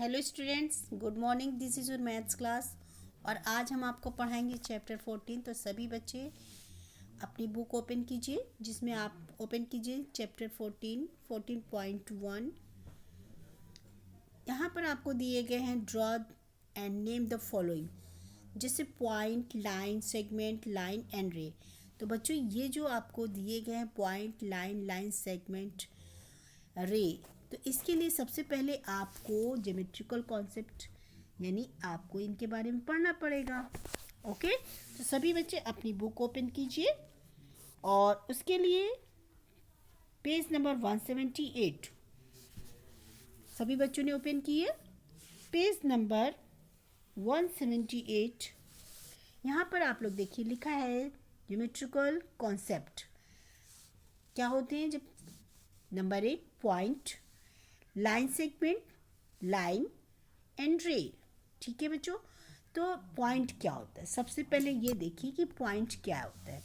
Hello students, good morning. This is your maths class और आज हम आपको पढ़ाएंगे चैप्टर 14। तो सभी बच्चे अपनी बुक ओपन कीजिए, जिसमें आप ओपन कीजिए चैप्टर 14.1। यहाँ पर आपको दिए गए हैं draw and name the following, जैसे point, line, segment, line and ray. तो बच्चों ये जो आपको दिए गए हैं पॉइंट, लाइन, सेगमेंट, रे, तो इसके लिए सबसे पहले आपको ज्योमेट्रिकल कॉन्सेप्ट यानी आपको इनके बारे में पढ़ना पड़ेगा। ओके, तो सभी बच्चे अपनी बुक ओपन कीजिए और उसके लिए पेज नंबर 178 सभी बच्चों ने ओपन किए। पेज नंबर 178 यहाँ पर आप लोग देखिए लिखा है ज्योमेट्रिकल कॉन्सेप्ट क्या होते हैं। जब number 1 point, line segment, line and रे। ठीक है बच्चों, तो पॉइंट क्या होता है? सबसे पहले ये देखिए कि पॉइंट क्या होता है।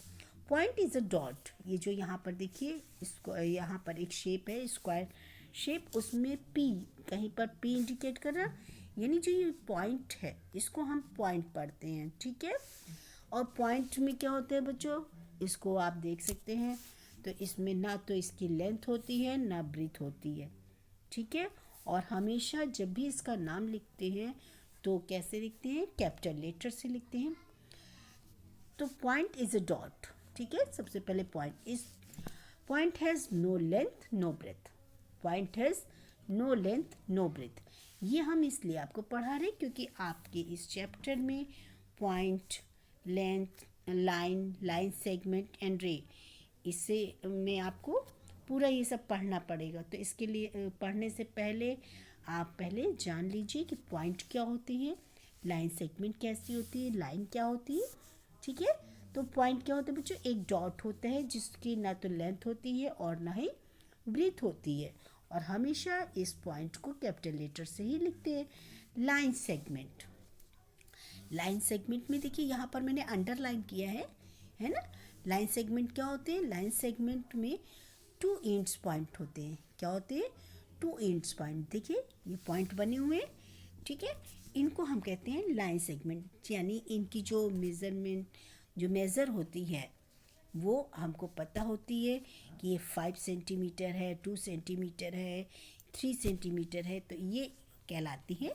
Point is a dot. ये जो यहाँ पर देखिए, इसको यहाँ पर एक शेप है, स्क्वायर शेप, उसमें पी, कहीं पर पी इंडिकेट कर रहा, यानी जो ये पॉइंट है इसको हम पॉइंट पढ़ते हैं। ठीक है, और पॉइंट में क्या होता है बच्चों, इसको आप देख सकते हैं। तो इसमें ना तो इसकी लेंथ होती है ना ब्रीथ होती है। ठीक है, और हमेशा जब भी इसका नाम लिखते हैं तो कैसे लिखते हैं? कैपिटल लेटर से लिखते हैं। तो पॉइंट इज अ डॉट। ठीक है, सबसे पहले point has no length no breadth. Point has no length no breadth. ये हम इसलिए आपको पढ़ा रहे क्योंकि आपके इस चैप्टर में point, length, line segment and रे, इससे में आपको पूरा ये सब पढ़ना पड़ेगा। तो इसके लिए पढ़ने से पहले आप पहले जान लीजिए कि पॉइंट क्या होती है, लाइन सेगमेंट कैसी होती है, लाइन क्या होती है। ठीक है, तो पॉइंट क्या होता है बच्चों? एक डॉट होता है जिसकी ना तो लेंथ होती है और ना ही ब्रीथ होती है, और हमेशा इस पॉइंट को कैपिटल लेटर से ही लिखते हैं। लाइन सेगमेंट में देखिए यहाँ पर मैंने अंडरलाइन किया है ना। लाइन सेगमेंट क्या होते हैं? लाइन सेगमेंट में 2 एंड्स पॉइंट होते हैं। क्या होते हैं? 2 एंड्स पॉइंट। देखिए ये पॉइंट बने हुए हैं। ठीक है, इनको हम कहते हैं लाइन सेगमेंट, यानी इनकी जो मेज़र होती है वो हमको पता होती है कि ये 5 सेंटीमीटर है, 2 सेंटीमीटर है, 3 सेंटीमीटर है। तो ये कहलाती है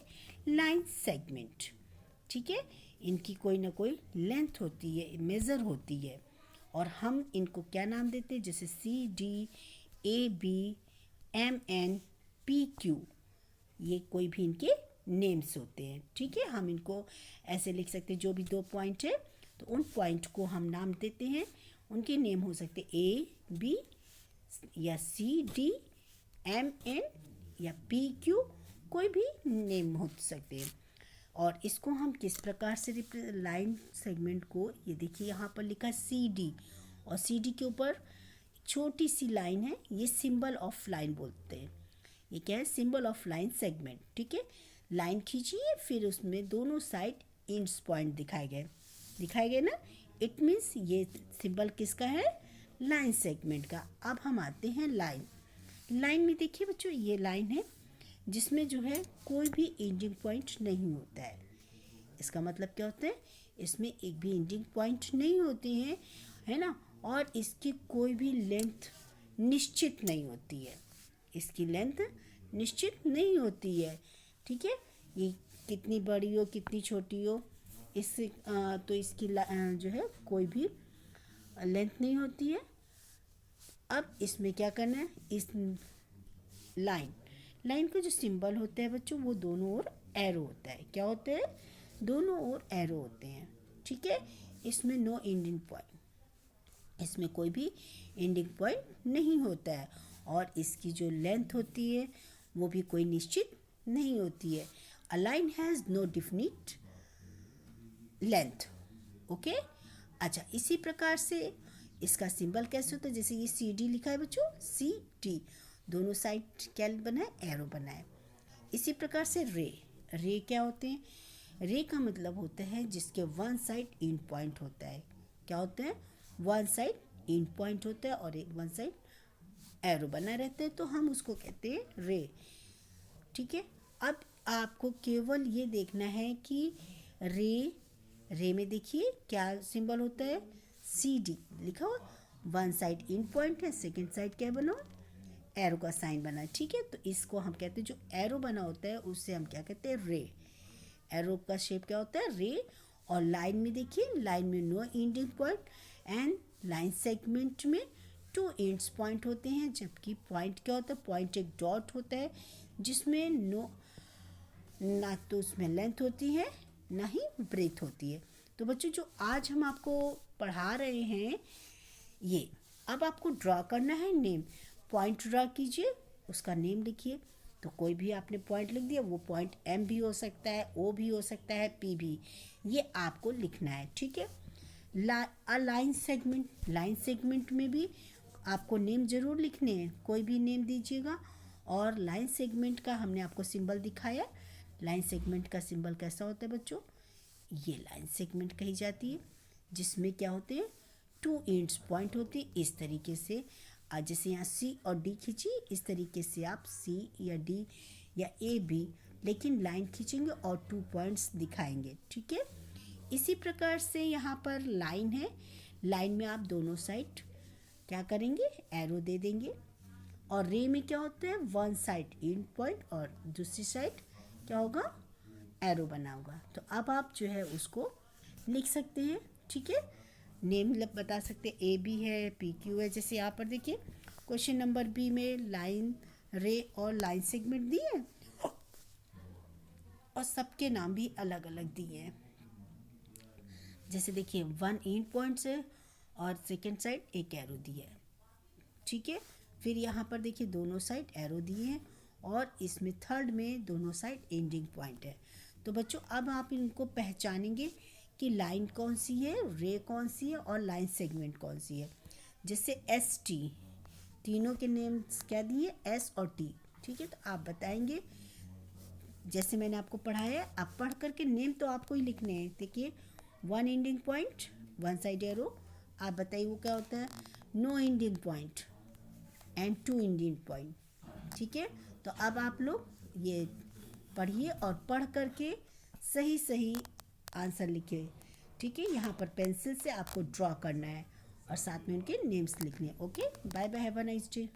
लाइन सेगमेंट। ठीक है, इनकी कोई ना कोई लेंथ होती है, मेज़र होती है, और हम इनको क्या नाम देते हैं? जैसे CD, AB, MN, PQ, ये कोई भी इनके नेम्स होते हैं। ठीक है, हम इनको ऐसे लिख सकते हैं। जो भी 2 पॉइंट है तो उन पॉइंट को हम नाम देते हैं, उनके नेम हो सकते AB या CD, MN या PQ, कोई भी नेम हो सकते हैं। और इसको हम किस प्रकार से लाइन सेगमेंट को, ये देखिए यहाँ पर लिखा है CD, और CD के ऊपर छोटी सी लाइन है, ये सिंबल ऑफ लाइन बोलते हैं। ये क्या है? Symbol of line segment. ठीक है, लाइन खींचिए, फिर उसमें दोनों साइड एंड्स पॉइंट दिखाए गए ना। इट मीन्स ये सिंबल किसका है? लाइन सेगमेंट का। अब हम आते हैं लाइन में देखिए बच्चों, ये लाइन है जिसमें जो है कोई भी एंडिंग पॉइंट नहीं होता है। इसका मतलब क्या होता है? इसमें एक भी एंडिंग पॉइंट नहीं होते हैं, है ना, और इसकी कोई भी लेंथ निश्चित नहीं होती है। इसकी लेंथ निश्चित नहीं होती है। ठीक है, ये कितनी बड़ी हो कितनी छोटी हो, इससे तो इसकी जो है कोई भी लेंथ नहीं होती है। अब इसमें क्या करना है? इस लाइन का जो सिंबल होता है बच्चों, वो दोनों ओर एरो होता है। क्या होता है? दोनों ओर एरो होते हैं। ठीक है, इसमें नो एंडिंग पॉइंट, इसमें कोई भी एंडिंग पॉइंट नहीं होता है, और इसकी जो लेंथ होती है वो भी कोई निश्चित नहीं होती है। A line has no definite length. Okay, अच्छा, इसी प्रकार से इसका सिंबल कैसे होता है? जैसे ये CD लिखा है बच्चों, CD, दोनों साइड क्या बना है? एरो बना है। इसी प्रकार से रे क्या होते हैं? रे का मतलब होता है जिसके वन साइड एंड पॉइंट होता है। क्या होता है? वन साइड एंड पॉइंट होता है और एक वन साइड एरो बना रहता है, तो हम उसको कहते हैं रे। ठीक है, अब आपको केवल ये देखना है कि रे में देखिए क्या सिंबल होता है, सी डी लिखा हुआ, वन साइड इन पॉइंट है, सेकेंड साइड क्या बना, एरो का साइन बना, ठीक है। तो इसको हम कहते हैं, जो एरो बना होता है उससे हम क्या कहते हैं, रे। एरो का शेप क्या होता है, रे। और लाइन में देखिए, लाइन में no ending point and line segment में टू एंड्स पॉइंट होते हैं, जबकि पॉइंट क्या होता है, पॉइंट एक डॉट होता है जिसमें ना तो उसमें लेंथ होती है ना ही ब्रेथ होती है। तो बच्चों जो आज हम आपको पढ़ा रहे हैं ये, अब आपको ड्रा करना है नेम। पॉइंट ड्रा कीजिए, उसका नेम लिखिए। तो कोई भी आपने पॉइंट लिख दिया, वो पॉइंट एम भी हो सकता है, ओ भी हो सकता है, पी भी, ये आपको लिखना है, ठीक है। लाइन सेगमेंट, लाइन सेगमेंट में भी आपको नेम ज़रूर लिखने हैं, कोई भी नेम दीजिएगा। और लाइन सेगमेंट का हमने आपको सिंबल दिखाया। लाइन सेगमेंट का सिंबल कैसा होता है बच्चों, ये लाइन सेगमेंट कही जाती है, जिसमें क्या होते हैं, टू एंड्स पॉइंट होते हैं। इस तरीके से आज जैसे यहाँ सी और डी खींचिए, इस तरीके से आप सी या डी या ए बी, लेकिन लाइन खींचेंगे और 2 पॉइंट्स दिखाएंगे, ठीक है। इसी प्रकार से यहाँ पर लाइन है, लाइन में आप दोनों साइड क्या करेंगे, एरो दे देंगे। और रे में क्या होता है, वन साइड एंड पॉइंट और दूसरी साइड क्या होगा, एरो बना होगा। तो अब आप जो है उसको लिख सकते हैं, ठीक है। नेम बता सकते हैं, ए बी है, पी क्यू है। जैसे यहाँ पर देखिए क्वेश्चन नंबर बी में लाइन, रे और लाइन सेगमेंट दिए हैं और सबके नाम भी अलग अलग दिए हैं। जैसे देखिए वन एंड पॉइंट है और सेकेंड साइड एक एरो दिया है, ठीक है। फिर यहाँ पर देखिए दोनों साइड एरो दिए हैं और इसमें थर्ड में दोनों साइड एंडिंग पॉइंट है। तो बच्चों अब आप इनको पहचानेंगे कि लाइन कौन सी है, रे कौन सी है और लाइन सेगमेंट कौन सी है। जैसे एस टी, तीनों के नेम्स क्या दिए, एस और टी, ठीक है। तो आप बताएंगे, जैसे मैंने आपको पढ़ाया, आप पढ़ करके नेम तो आपको ही लिखने हैं। देखिए one ending point, one side arrow, आप बताइए वो क्या होता है, no ending point and two ending point, ठीक है। तो अब आप लोग ये पढ़िए और पढ़ करके सही सही आंसर लिखिए, ठीक है। यहाँ पर पेंसिल से आपको ड्रॉ करना है और साथ में उनके नेम्स लिखने हैं। Okay, bye bye, have a nice day.